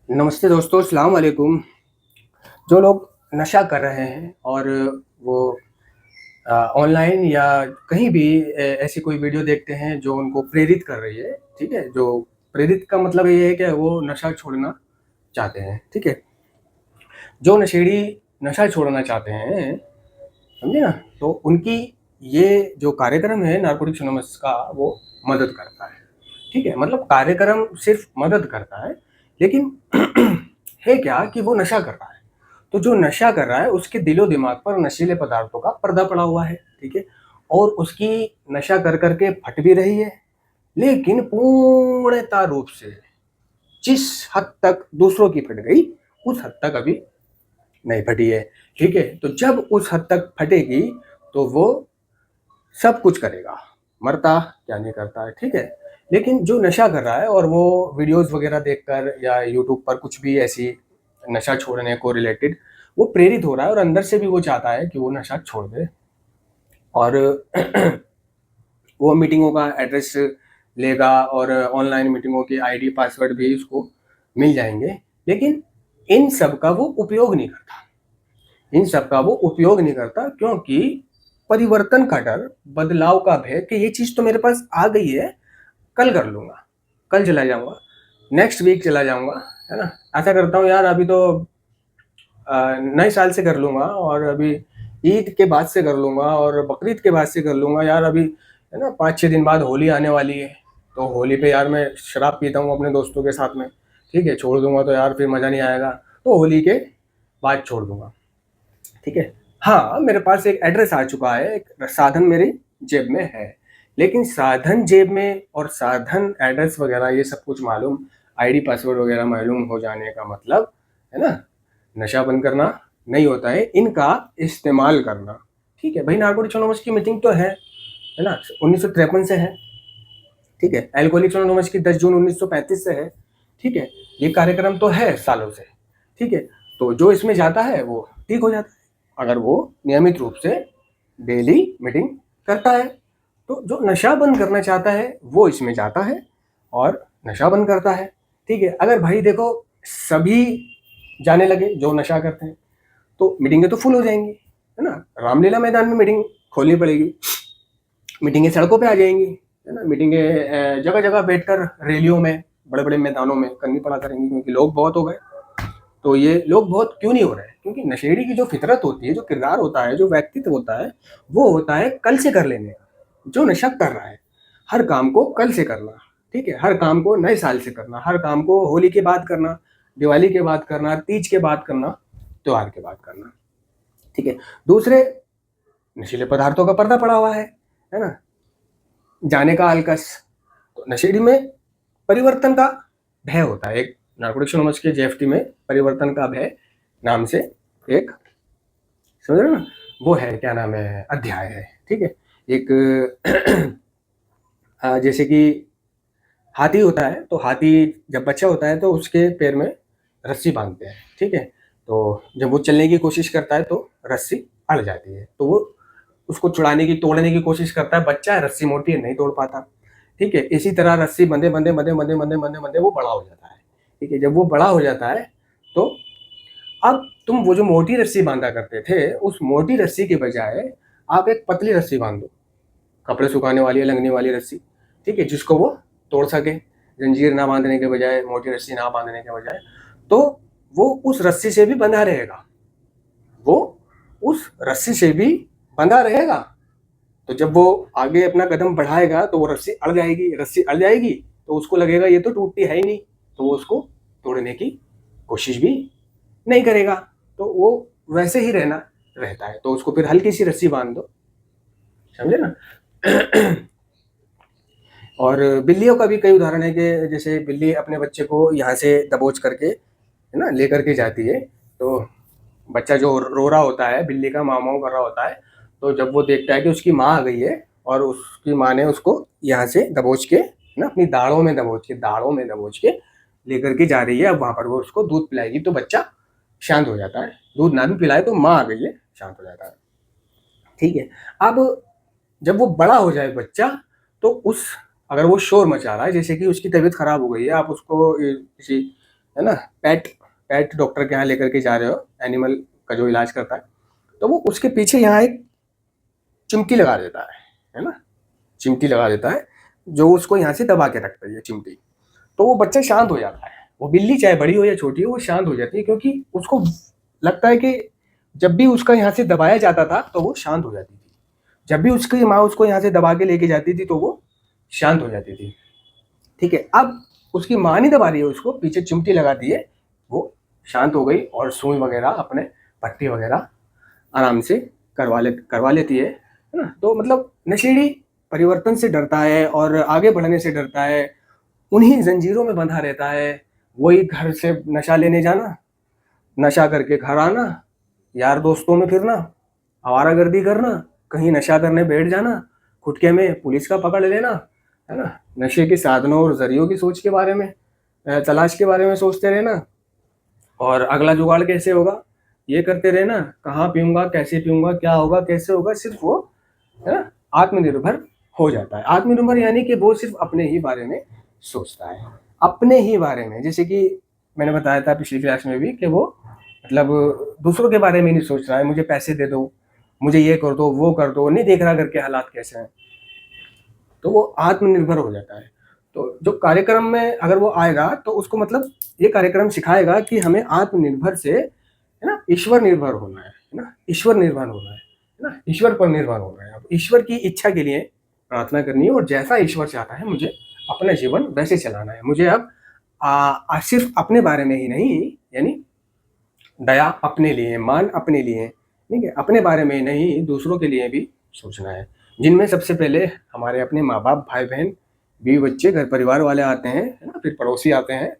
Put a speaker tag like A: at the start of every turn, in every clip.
A: नमस्ते दोस्तों, अस्सलाम वालेकुम। जो लोग नशा कर रहे हैं और वो ऑनलाइन या कहीं भी ऐसी कोई वीडियो देखते हैं जो उनको प्रेरित कर रही है, ठीक है? जो प्रेरित का मतलब ये है कि वो नशा छोड़ना चाहते हैं, ठीक है? जो नशेड़ी नशा छोड़ना चाहते हैं, समझे ना? तो उनकी ये जो कार्यक्रम है नारकोटिक्स एनोनिमस का, वो मदद करता है, ठीक है? मतलब कार्यक्रम सिर्फ़ मदद करता है, लेकिन है क्या कि वो नशा कर रहा है। तो जो नशा कर रहा है उसके दिलो-दिमाग पर नशीले पदार्थों का पर्दा पड़ा हुआ है, ठीक है? और उसकी नशा कर के फट भी रही है, लेकिन पूर्णतः रूप से जिस हद तक दूसरों की फट गई, उस हद तक अभी नहीं फटी है, ठीक है? तो जब उस हद तक फटेगी, तो वो सब कुछ करेगा, मरता क्या नहीं करता है, ठीक है? लेकिन जो नशा कर रहा है और वो वीडियोज़ वगैरह देखकर या यूट्यूब पर कुछ भी ऐसी नशा छोड़ने को रिलेटेड वो प्रेरित हो रहा है और अंदर से भी वो चाहता है कि वो नशा छोड़ दे और वो मीटिंगों का एड्रेस लेगा और ऑनलाइन मीटिंगों की आईडी पासवर्ड भी उसको मिल जाएँगे। लेकिन इन सब का वो उपयोग नहीं करता। इन सब का वो उपयोग नहीं करता क्योंकि परिवर्तन का डर, बदलाव का भय कि ये चीज़ तो मेरे पास आ गई है, कल कर लूँगा, कल चला जाऊँगा, नेक्स्ट वीक चला जाऊँगा, है ना? ऐसा करता हूँ यार अभी तो नए साल से कर लूँगा और अभी ईद के बाद से कर लूँगा और बकरीद के बाद से कर लूँगा यार अभी, है ना? 5-6 दिन बाद होली आने वाली है, तो होली पे यार मैं शराब पीता हूँ अपने दोस्तों के साथ में, ठीक है? छोड़ दूँगा तो यार फिर मज़ा नहीं आएगा, तो होली के बाद छोड़ दूँगा। ठीक है? हाँ, मेरे पास एक एड्रेस आ चुका है, एक साधन मेरी जेब में है। लेकिन साधन जेब में और साधन एड्रेस वगैरह ये सब कुछ मालूम, आईडी पासवर्ड वगैरह मालूम हो जाने का मतलब, है ना? नशा बंद करना नहीं होता है, इनका इस्तेमाल करना। ठीक है? भई नारकोटिक्स एनोनिमस की मीटिंग तो है ना? 1953 से है, ठीक है? अल्कोहलिक्स एनोनिमस की 10 जून 1935 से है, ठीक है? ये कार्यक्रम तो है सालों से, ठीक है? तो जो इसमें जाता है वो ठीक हो जाता है, अगर वो नियमित रूप से डेली मीटिंग करता है। तो जो नशा बंद करना चाहता है वो इसमें जाता है और नशा बंद करता है, ठीक है? अगर भाई देखो सभी जाने लगे जो नशा करते हैं, तो मीटिंगें तो फुल हो जाएँगी, है ना? रामलीला मैदान में मीटिंग खोलनी पड़ेगी, मीटिंगें सड़कों पे आ जाएँगी, है ना? मीटिंगें जगह-जगह बैठकर रैलियों में, बड़े-बड़े मैदानों में करनी पड़ा करेंगी क्योंकि लोग बहुत हो गए। तो ये लोग बहुत क्यों नहीं हो रहे हैं? क्योंकि नशेड़ी की जो फितरत होती है, जो किरदार होता है, जो व्यक्तित्व होता है, वो होता है कल से कर लेने का। जो नशा कर रहा है, हर काम को कल से करना, ठीक है? हर काम को नए साल से करना, हर काम को होली के बाद करना, दिवाली के बाद करना, तीज के बाद करना, त्योहार के बाद करना, ठीक है? दूसरे नशीले पदार्थों का पर्दा पड़ा हुआ है ना? जाने का आलकस, तो नशेड़ी में परिवर्तन का भय होता है। एक नारकोटिक्स एनोनिमस के जेएफटी में परिवर्तन का भय नाम से एक, समझ रहे हो ना? वो है, क्या नाम है, अध्याय है, ठीक है? एक जैसे कि हाथी होता है, तो हाथी जब बच्चा होता है तो उसके पैर में रस्सी बाँधते हैं, ठीक है? तो जब वो चलने की कोशिश करता है तो रस्सी अड़ जाती है, तो वो उसको छुड़ाने की, तोड़ने की कोशिश करता है, बच्चा है, रस्सी मोटी है, नहीं तोड़ पाता, ठीक है? इसी तरह रस्सी बंधे-बंधे वो बड़ा हो जाता है, ठीक है? जब वो बड़ा हो जाता है, तो अब तुम वो जो मोटी रस्सी बाँधा करते थे, उस मोटी रस्सी के बजाय आप एक पतली रस्सी बाँध दो, कपड़े सुखाने वाली या लंगनी वाली रस्सी, ठीक है? जिसको वो तोड़ सके, जंजीर ना बाँधने के बजाय, मोटी रस्सी ना बाँधने के बजाय, तो वो उस रस्सी से भी बंधा रहेगा, वो उस रस्सी से भी बंधा रहेगा। तो जब वो आगे अपना कदम बढ़ाएगा तो वो रस्सी अड़ जाएगी, तो उसको लगेगा ये तो टूटती है ही नहीं, तो वो उसको तोड़ने की कोशिश भी नहीं करेगा, तो वो वैसे ही रहता है, तो उसको फिर हल्की सी रस्सी बांध दो, समझे ना? और बिल्लियों का भी कई उदाहरण है कि जैसे बिल्ली अपने बच्चे को यहाँ से दबोच करके, है ना, लेकर के जाती है, तो बच्चा जो रो रहा होता है, बिल्ली का माँ माँ कर रहा होता है, तो जब वो देखता है कि उसकी माँ आ गई है और उसकी माँ ने उसको यहाँ से दबोच के, ना, अपनी दाढ़ों में दबोच के लेकर के जा रही है, अब वहाँ पर वो उसको दूध पिलाएगी, तो बच्चा शांत हो जाता है। दूध ना भी पिलाए तो माँ आ गई है, शांत हो जाता है, ठीक है? अब जब वो बड़ा हो जाए बच्चा, तो उस अगर वो शोर मचा रहा है, जैसे कि उसकी तबीयत खराब हो गई है, आप उसको किसी है ना, पेट पेट डॉक्टर के यहाँ लेकर के जा रहे हो, एनिमल का जो इलाज करता है, तो वो उसके पीछे यहाँ एक चिमटी लगा देता है ना, चिमटी लगा देता है जो उसको यहाँ से दबा के रखता है ये चिमटी। तो वो बच्चा शांत हो जाता है, वो बिल्ली चाहे बड़ी हो या छोटी हो वो शांत हो जाती है, क्योंकि उसको लगता है कि जब भी उसका यहाँ से दबाया जाता था तो वो शांत हो जाती थी, जब भी उसकी माँ उसको यहाँ से दबा के लेके जाती थी तो वो शांत हो जाती थी। ठीक है, अब उसकी माँ नहीं दबा रही है उसको, पीछे चिमटी लगा दी है, वो शांत हो गई और सुई वगैरह अपने पट्टी वगैरह आराम से करवा लेती है ना। तो मतलब नशेड़ी परिवर्तन से डरता है और आगे बढ़ने से डरता है, उन्हीं जंजीरों में बंधा रहता है। वही घर से नशा लेने जाना, नशा करके घर आना, यार दोस्तों में फिरना, आवारागर्दी करना, कहीं नशा करने बैठ जाना, खुटके में पुलिस का पकड़ लेना, है ना, नशे के साधनों और जरियों की सोच के बारे में, तलाश के बारे में सोचते रहना, और अगला जुगाड़ कैसे होगा ये करते रहना, कहाँ पीऊंगा, कैसे पीऊंगा, क्या होगा, कैसे होगा, सिर्फ वो, है ना, आत्मनिर्भर हो जाता है। आत्मनिर्भर यानी कि वो सिर्फ अपने ही बारे में सोचता है, अपने ही बारे में। जैसे कि मैंने बताया था पिछली क्लास में भी कि वो मतलब दूसरों के बारे में नहीं सोच रहा है, मुझे पैसे दे दो, मुझे ये कर दो, वो कर दो, नहीं देख रहा घर के हालात कैसे हैं, तो वो आत्मनिर्भर हो जाता है। तो जो कार्यक्रम में अगर वो आएगा तो उसको मतलब ये कार्यक्रम सिखाएगा कि हमें आत्मनिर्भर से, है ना, ईश्वर निर्भर होना है ना, ईश्वर निर्भर होना है ना, ईश्वर पर निर्भर होना है। अब ईश्वर की इच्छा के लिए प्रार्थना करनी है और जैसा ईश्वर चाहता है मुझे अपना जीवन वैसे चलाना है। मुझे अब सिर्फ अपने बारे में ही नहीं, यानी दया अपने लिए, मान अपने लिए, ठीक है, अपने बारे में ही नहीं दूसरों के लिए भी सोचना है, जिनमें सबसे पहले हमारे अपने माँ बाप, भाई बहन, बीवी बच्चे, घर परिवार वाले आते हैं, है ना, फिर पड़ोसी आते हैं,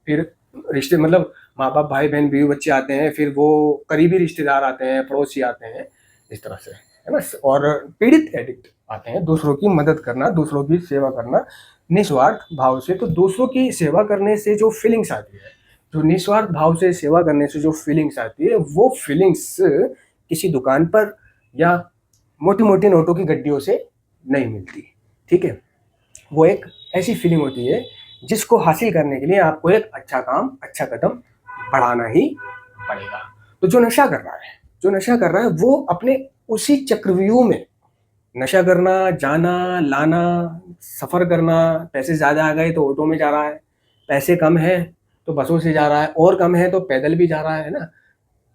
A: फिर रिश्ते मतलब माँ बाप, भाई बहन, बीवी बच्चे आते हैं, फिर वो करीबी रिश्तेदार आते हैं, पड़ोसी आते हैं, इस तरह से, है ना, और पीड़ित एडिक्ट आते हैं। दूसरों की मदद करना, दूसरों की सेवा करना निस्वार्थ भाव से। तो दूसरों की सेवा करने से जो फीलिंग्स आती है, जो निस्वार्थ भाव से सेवा करने से जो फीलिंग्स आती है, वो फीलिंग्स किसी दुकान पर या मोटी मोटी नोटों की गड्डियों से नहीं मिलती। ठीक है, वो एक ऐसी फीलिंग होती है जिसको हासिल करने के लिए आपको एक अच्छा काम, अच्छा कदम बढ़ाना ही पड़ेगा। तो जो नशा कर रहा है, जो नशा कर रहा है वो अपने उसी चक्रव्यूह में, नशा करना, जाना, लाना, सफ़र करना, पैसे ज़्यादा आ गए तो ऑटो में जा रहा है, पैसे कम है तो बसों से जा रहा है, और कम है तो पैदल भी जा रहा है ना।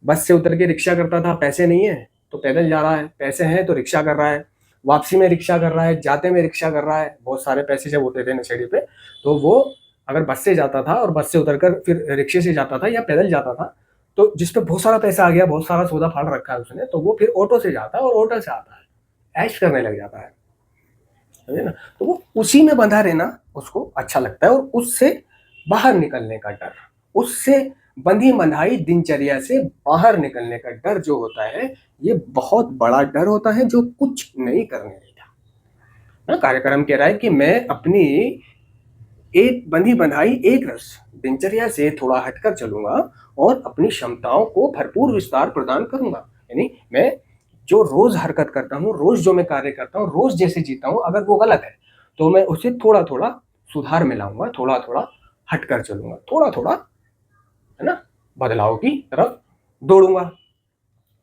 A: बस से उतर के रिक्शा करता था, पैसे नहीं है तो पैदल जा रहा है, पैसे हैं तो रिक्शा कर रहा है, वापसी में रिक्शा कर रहा है, जाते में रिक्शा कर रहा है। बहुत सारे पैसे जब होते थे नशेड़ी पे तो वो अगर बस से जाता था और बस से उतरकर फिर रिक्शे से जाता था या पैदल जाता था, तो जिस पे बहुत सारा पैसा आ गया, बहुत सारा सौदा फाड़ रखा है उसने, तो वो फिर ऑटो से जाता है और ऑटो से आता है, ऐश करने लग जाता है ना। तो वो उसी में बंधा रहना उसको अच्छा लगता है, और उससे बाहर निकलने का डर, उससे बंधी बंधाई दिनचर्या से बाहर निकलने का डर जो होता है, ये बहुत बड़ा डर होता है जो कुछ नहीं करने देता ना। कार्यक्रम कह रहा है कि मैं अपनी एक बंधी बंधाई एक रस दिनचर्या से थोड़ा हटकर चलूंगा और अपनी क्षमताओं को भरपूर विस्तार प्रदान करूंगा। यानी मैं जो रोज हरकत करता हूँ, रोज जो मैं कार्य करता हूँ, रोज जैसे जीता हूँ, अगर वो गलत है तो मैं उसे थोड़ा थोड़ा सुधार में लाऊंगा, थोड़ा थोड़ा हटकर चलूंगा, थोड़ा थोड़ा, है ना, बदलाव की तरफ दौड़ूंगा।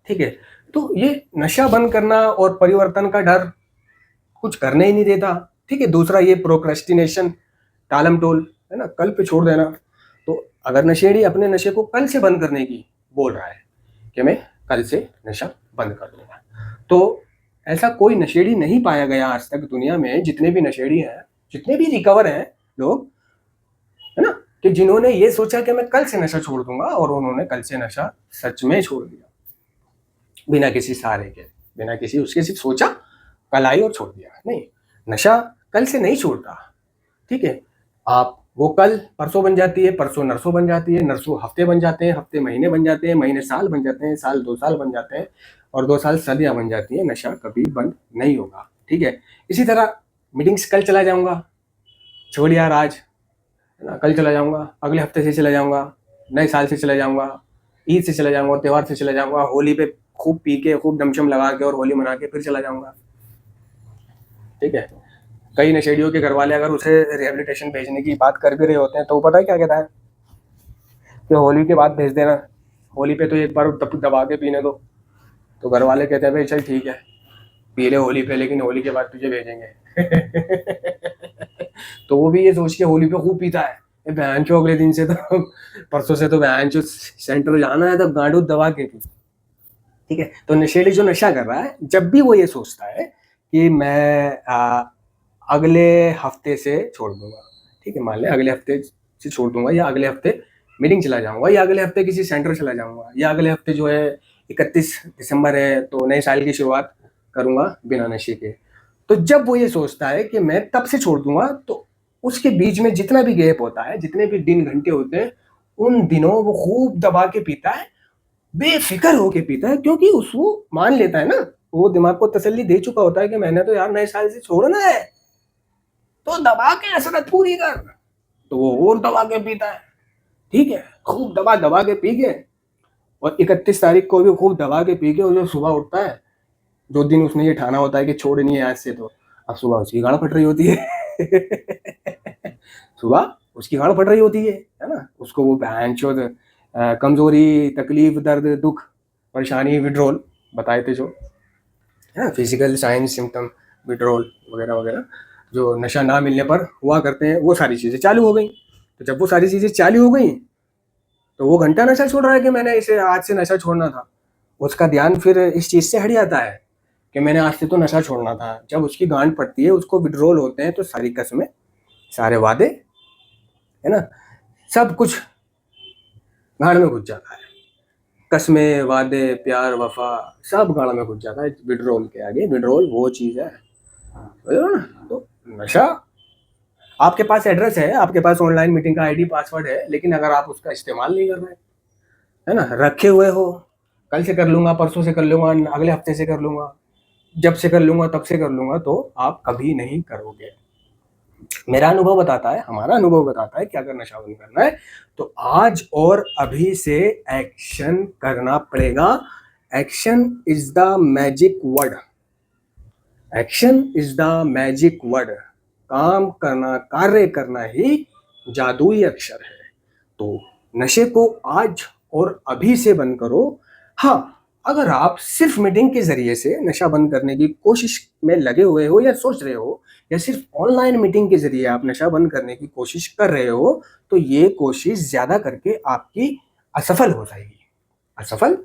A: ठीक है, तो ये नशा बंद करना और परिवर्तन का डर कुछ करने ही नहीं देता। ठीक है, दूसरा ये प्रोक्रेस्टिनेशन, टालम टोल, है ना, कल पे छोड़ देना। तो अगर नशेड़ी अपने नशे को कल से बंद करने की बोल रहा है कि मैं कल से नशा बंद कर दूंगा, तो ऐसा कोई नशेड़ी नहीं पाया गया आज तक दुनिया में, जितने भी नशेड़ी हैं, जितने भी रिकवर हैं लोग, है ना, कि जिन्होंने ये सोचा कि मैं कल से नशा छोड़ दूंगा और उन्होंने कल से नशा सच में छोड़ दिया, बिना किसी सहारे के, बिना किसी उसके, सिर्फ सोचा, कल आई और छोड़ दिया। नहीं, नशा कल से नहीं छोड़ता। ठीक है, आप वो कल परसों बन जाती है, परसों नरसों बन जाती है, नरसों हफ्ते बन जाते हैं, हफ्ते महीने बन जाते हैं, महीने साल बन जाते हैं, साल 2 साल बन जाते हैं, और 2 साल सदियां बन जाती है। नशा कभी बंद नहीं होगा। ठीक है, इसी तरह मीटिंग्स कल चला जाऊंगा, छोड़ यार आज, है ना, कल चला जाऊंगा, अगले हफ्ते से चला जाऊंगा, नए साल से चला जाऊंगा, ईद से चला जाऊंगा, त्यौहार से चला जाऊंगा, होली पे खूब पी के, खूब दमशम लगा के और होली मना के फिर चला जाऊंगा। ठीक है, कई नशेड़ियों के घर वाले अगर उसे रिहेबिलिटेशन भेजने की बात कर भी रहे होते हैं तो वो पता है क्या कहता है, कि होली के बाद भेज देना, होली पे तो एक बार दबा के पीने दो। तो घर वाले कहते हैं भाई चल ठीक है पी ले होली पे, लेकिन होली के बाद तुझे भेजेंगे। तो वो भी ये सोच के होली पे खूब पीता है, बहन चो अगले दिन से तो परसों से तो बहन चो सेंटर जाना है तो गांडू दबा के पी। ठीक है, तो नशेड़ी जो नशा कर रहा है, जब भी वो ये सोचता है कि मैं अगले हफ्ते से छोड़ दूंगा, ठीक है, मान ले अगले हफ्ते से छोड़ दूंगा, या अगले हफ्ते मीटिंग चला जाऊंगा, या अगले हफ्ते किसी सेंटर चला जाऊंगा, या अगले हफ्ते जो है 31 दिसंबर है तो नए साल की शुरुआत करूंगा बिना नशे के। तो जब वो ये सोचता है कि मैं तब से छोड़ दूंगा, तो उसके बीच में जितना भी गैप होता है, जितने भी दिन घंटे होते हैं, उन दिनों वो खूब दबा के पीता है, बेफिक्र होके पीता है, क्योंकि उसको मान लेता है ना, वो दिमाग को तसल्ली दे चुका होता है कि मैंने तो यार नए साल से छोड़ना है, तो दबा के हसरत पूरी कर। तो वो और दबा के पीता है, ठीक है, खूब दबा दबा के पी के, और 31 तारीख को भी खूब दबा के पी के, और जो सुबह उठता है, जो दिन उसने ये ठाना होता है कि छोड़नी है आज से, तो अब सुबह उसकी गाड़ फट रही होती है। सुबह उसकी गाड़ फट रही होती है ना, उसको वो बहनचोद कमजोरी, तकलीफ, दर्द, दुख, परेशानी, विड्रोल बताए थे जो है, फिजिकल साइंस सिम्टम, विड्रोल वगैरह वगैरह, जो नशा ना मिलने पर हुआ करते हैं, वो सारी चीज़ें चालू हो गई। तो जब वो सारी चीज़ें चालू हो गई, तो वो घंटा नशा छोड़ रहा है कि मैंने इसे आज से नशा छोड़ना था, उसका ध्यान फिर इस चीज़ से हट जाता है कि मैंने आज से तो नशा छोड़ना था। जब उसकी गांठ पड़ती है, उसको विड्रोल होते हैं, तो सारी कस्में, सारे वादे, है ना, सब कुछ गाड़ में घुस जाता है। कस्में, वादे, प्यार, वफा, सब गाड़ में घुस जाता है विड्रोल के आगे। विड्रोल वो चीज़ है, ना। तो नशा, आपके पास एड्रेस है, आपके पास ऑनलाइन मीटिंग का आईडी पासवर्ड है, लेकिन अगर आप उसका इस्तेमाल नहीं कर रहे, है ना, रखे हुए हो, कल से कर लूंगा, परसों से कर लूंगा, अगले हफ्ते से कर लूंगा, जब से कर लूंगा तब से कर लूंगा, तो आप कभी नहीं करोगे। मेरा अनुभव बताता है, हमारा अनुभव बताता है कि अगर नशा बंद करना है तो आज और अभी से एक्शन करना पड़ेगा। Action is the magic word, action is the magic word. काम करना, कार्य करना ही जादुई अक्षर है। तो नशे को आज और अभी से बंद करो। हाँ, अगर आप सिर्फ मीटिंग के जरिए से नशा बंद करने की कोशिश में लगे हुए हो, या सोच रहे हो, या सिर्फ ऑनलाइन मीटिंग के जरिए आप नशा बंद करने की कोशिश कर रहे हो, तो ये कोशिश ज्यादा करके आपकी असफल हो जाएगी, असफल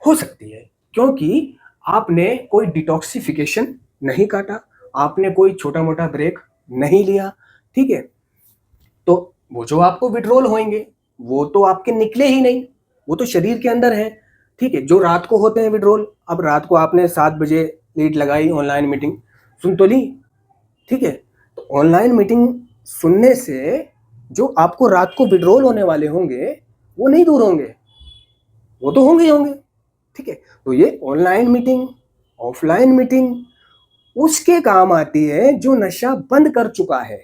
A: हो सकती है, क्योंकि आपने कोई डिटॉक्सिफिकेशन नहीं काटा, आपने कोई छोटा मोटा ब्रेक नहीं लिया, ठीक है। तो वो जो आपको विड्रोल होंगे, वो तो आपके निकले ही नहीं, वो तो शरीर के अंदर है, ठीक है। जो रात को होते हैं विड्रोल, अब रात को आपने 7 बजे लीड लगाई, ऑनलाइन मीटिंग सुन तो ली, ठीक है। तो ऑनलाइन मीटिंग सुनने से जो आपको रात को विड्रोल होने वाले होंगे, वो नहीं दूर होंगे, वो तो होंगे ही होंगे, ठीक है। तो ये ऑनलाइन मीटिंग, ऑफलाइन मीटिंग उसके काम आती है जो नशा बंद कर चुका है,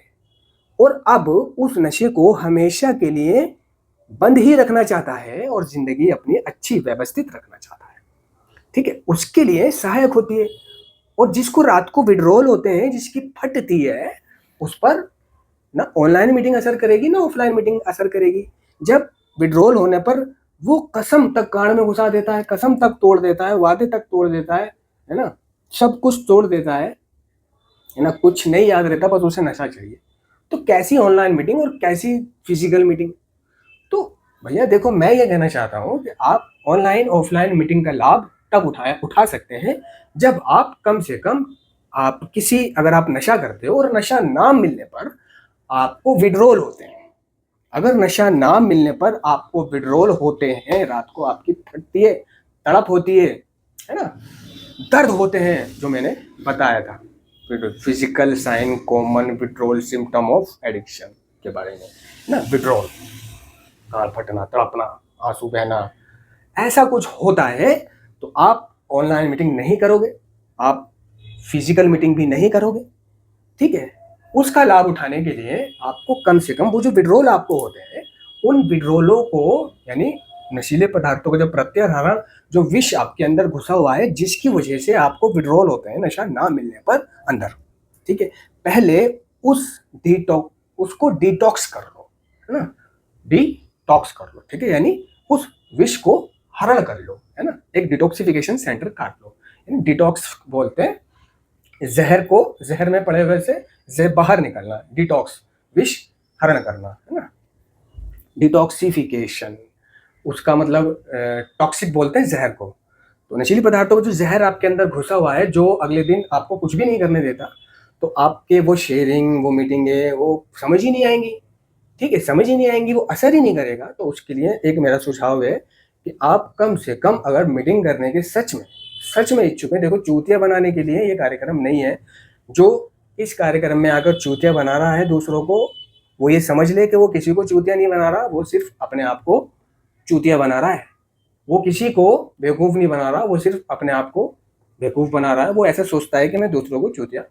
A: और अब उस नशे को हमेशा के लिए बंद ही रखना चाहता है, और जिंदगी अपनी अच्छी व्यवस्थित रखना चाहता है, ठीक है। उसके लिए सहायक होती है। और जिसको रात को विड्रोल होते हैं, जिसकी फटती है, उस पर ना ऑनलाइन मीटिंग असर करेगी, ना ऑफलाइन मीटिंग असर करेगी। जब विड्रोल होने पर वो कसम तक कान में घुसा देता है, कसम तक तोड़ देता है, वादे तक तोड़ देता है ना, सब कुछ तोड़ देता है ना, कुछ नहीं याद रहता, बस उसे नशा चाहिए। तो कैसी ऑनलाइन मीटिंग और कैसी फिजिकल मीटिंग? तो भैया देखो, मैं ये कहना चाहता हूँ कि आप ऑनलाइन ऑफलाइन मीटिंग का लाभ तब उठा सकते हैं जब आप कम से कम, आप किसी, अगर आप नशा करते हो और नशा ना मिलने पर आपको विड्रोल होते हैं, अगर नशा ना मिलने पर आपको विड्रोल होते हैं, रात को आपकी फटती है, तड़प होती है ना, दर्द होते हैं, जो मैंने बताया था, physical sign common withdrawal symptom of addiction के बारे में ना, विड्रोल, गाल फटना, तड़पना, आंसू बहना, ऐसा कुछ होता है, तो आप ऑनलाइन मीटिंग नहीं करोगे, आप फिजिकल मीटिंग भी नहीं करोगे, ठीक है। उसका लाभ उठाने के लिए आपको कम से कम वो जो विड्रोल आपको होते हैं, उन विड्रोलों को, यानी नशीले पदार्थों का जो प्रत्याहरण, जो विष आपके अंदर घुसा हुआ है, जिसकी वजह से आपको विड्रोल होते हैं नशा ना मिलने पर अंदर, ठीक है, पहले उसको डिटॉक्स कर लो, है ना, डिटॉक्स कर लो, ठीक है, यानी उस विष को हरण कर लो, है ना, एक डिटॉक्सिफिकेशन सेंटर काट लो। डिटॉक्स बोलते हैं जहर को, जहर में पड़े हुए से जहर बाहर निकलना, डिटॉक्स विष हरण करना, है ना। डिटॉक्सिफिकेशन उसका मतलब टॉक्सिक बोलते हैं जहर को। तो नशीली पदार्थों का जो जहर आपके अंदर घुसा हुआ है, जो अगले दिन आपको कुछ भी नहीं करने देता, तो आपके वो शेयरिंग, वो मीटिंगें, वो समझ ही नहीं आएंगी, ठीक है, समझ ही नहीं आएंगी, वो असर ही नहीं करेगा। तो उसके लिए एक मेरा सुझाव है कि आप कम से कम अगर मीटिंग करने के सच में इच्छुक हैं, देखो चूतिया बनाने के लिए ये कार्यक्रम नहीं है। जो इस कार्यक्रम में आकर चूतिया बना रहा है दूसरों को, वो ये समझ ले कि वो किसी को चूतिया नहीं बना रहा, वो सिर्फ अपने आप को चूतिया बना रहा है। वो किसी को बेवकूफ़ नहीं बना रहा, वो सिर्फ अपने आप को बेवकूफ़ बना रहा है। वो ऐसा सोचता है कि मैं दूसरों को चूतिया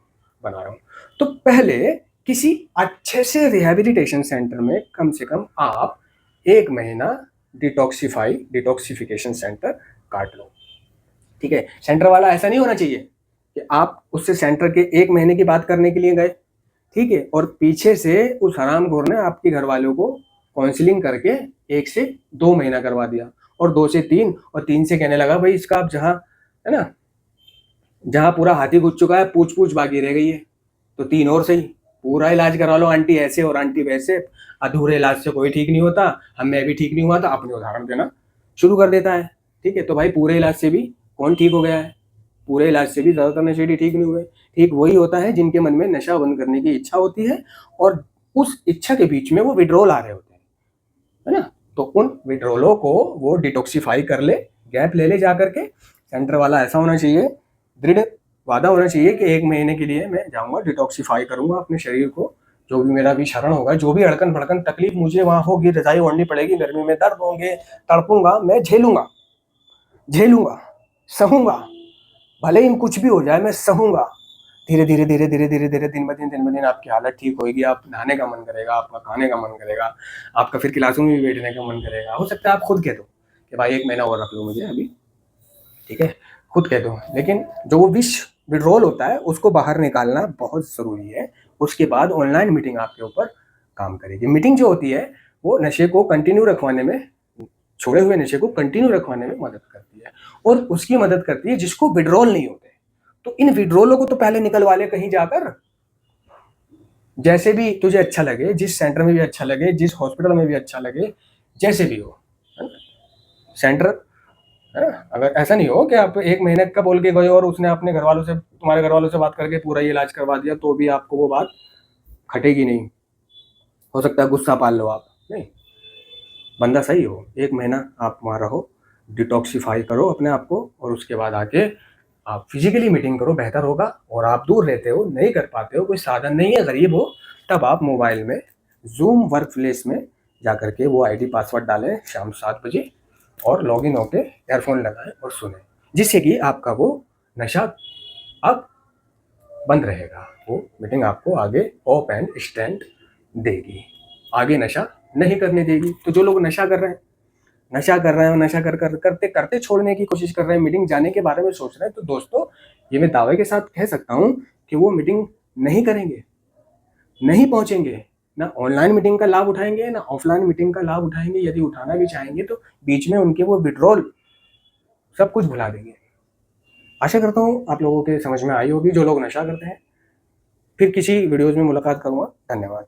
A: बना रहा हूँ। तो पहले किसी अच्छे से रिहैबिलिटेशन सेंटर में कम से कम आप 1 महीना डिटॉक्सिफिकेशन सेंटर काट लो, ठीक है। सेंटर वाला ऐसा नहीं होना चाहिए कि आप उससे सेंटर के 1 महीने की बात करने के लिए गए, ठीक है, और पीछे से उस हरामखोर ने आपके घर वालों को काउंसलिंग करके 1 से 2 महीना करवा दिया, और 2 से 3, और 3 से कहने लगा भाई इसका आप जहाँ, है ना, जहाँ पूरा हाथी घुस चुका है पूछ पूछ बाकी रह गई है, तो 3 और सही, पूरा इलाज करा लो, आंटी ऐसे और आंटी वैसे, अधूरे इलाज से कोई ठीक नहीं होता, मैं भी ठीक नहीं हुआ था, अपने उदाहरण देना शुरू कर देता है, ठीक है। तो भाई पूरे इलाज से भी कौन ठीक हो गया है? पूरे इलाज से भी ज़्यादातर नशेड़ी ठीक नहीं हुए। ठीक वही होता है जिनके मन में नशा बंद करने की इच्छा होती है, और उस इच्छा के बीच में वो विड्रॉल आ रहे होते हैं, है ना। तो उन विड्रॉलों को वो डिटॉक्सिफाई कर ले, गैप ले ले जा करके। सेंटर वाला ऐसा होना चाहिए, दृढ़ वादा होना चाहिए कि 1 महीने के लिए मैं जाऊंगा, डिटॉक्सिफाई करूंगा अपने शरीर को, जो भी मेरा भी शरण होगा, जो भी अड़कन भड़कन तकलीफ मुझे वहां होगी, रजाई ओढ़नी पड़ेगी, गर्मी में दर्द होंगे, तड़पूंगा, मैं झेलूंगा, झेलूंगा, सहूंगा, भले ही कुछ भी हो जाए मैं सहूंगा। धीरे धीरे धीरे धीरे धीरे धीरे दिन ब दिन आपकी हालत ठीक होगी, आप नहाने का मन करेगा, आपका खाने का मन करेगा, आपका फिर क्लासों में भी बैठने का मन करेगा। हो सकता है आप खुद कह दो कि भाई 1 महीना और रख लो मुझे अभी, ठीक है, खुद कह दो। लेकिन जो वो विश विड्रॉल होता है उसको बाहर निकालना बहुत ज़रूरी है। उसके बाद ऑनलाइन मीटिंग आपके ऊपर काम करेगी। मीटिंग जो होती है वो नशे को कंटिन्यू रखवाने में, छोड़े हुए नशे को कंटिन्यू रखवाने में मदद करती है, और उसकी मदद करती है जिसको विड्रॉल नहीं होते। तो इन विड्रॉलों को तो पहले निकलवा ले कहीं जाकर, जैसे भी तुझे अच्छा लगे, जिस सेंटर में भी अच्छा लगे, जिस हॉस्पिटल में भी अच्छा लगे, जैसे भी हो, सेंटर, अगर ऐसा नहीं हो कि आप 1 महीने का बोल के गए और उसने अपने घर वालों से, तुम्हारे घर वालों से बात करके पूरा ये इलाज करवा दिया, तो भी आपको वो बात खटेगी नहीं। हो सकता है गुस्सा पाल लो आप, नहीं, बंदा सही हो, 1 महीना आप वहाँ रहो, डिटॉक्सिफाई करो अपने आप को, और उसके बाद आके आप फिजिकली मीटिंग करो, बेहतर होगा। और आप दूर रहते हो, नहीं कर पाते हो, कोई साधन नहीं है, गरीब हो, तब आप मोबाइल में जूम वर्क प्लेस में जा करके वो आईडी पासवर्ड डालें शाम 7 बजे, और लॉगिन होके एयरफोन लगाएं और सुने, जिससे कि आपका वो नशा अब बंद रहेगा। वो मीटिंग आपको आगे ऑफ एंड स्टैंड देगी, आगे नशा नहीं करने देगी। तो जो लोग नशा कर रहे हैं, नशा कर रहे हैं, नशा करते करते छोड़ने की कोशिश कर रहे हैं, मीटिंग जाने के बारे में सोच रहे हैं, तो दोस्तों ये मैं दावे के साथ कह सकता हूँ कि वो मीटिंग नहीं करेंगे, नहीं पहुंचेंगे, ना ऑनलाइन मीटिंग का लाभ उठाएंगे, ना ऑफलाइन मीटिंग का लाभ उठाएंगे। यदि उठाना भी चाहेंगे तो बीच में उनके वो विड्रॉल सब कुछ भुला देंगे। आशा करता हूँ आप लोगों के समझ में आई होगी, जो लोग नशा करते हैं। फिर किसी वीडियोज़ में मुलाकात करूँगा। धन्यवाद।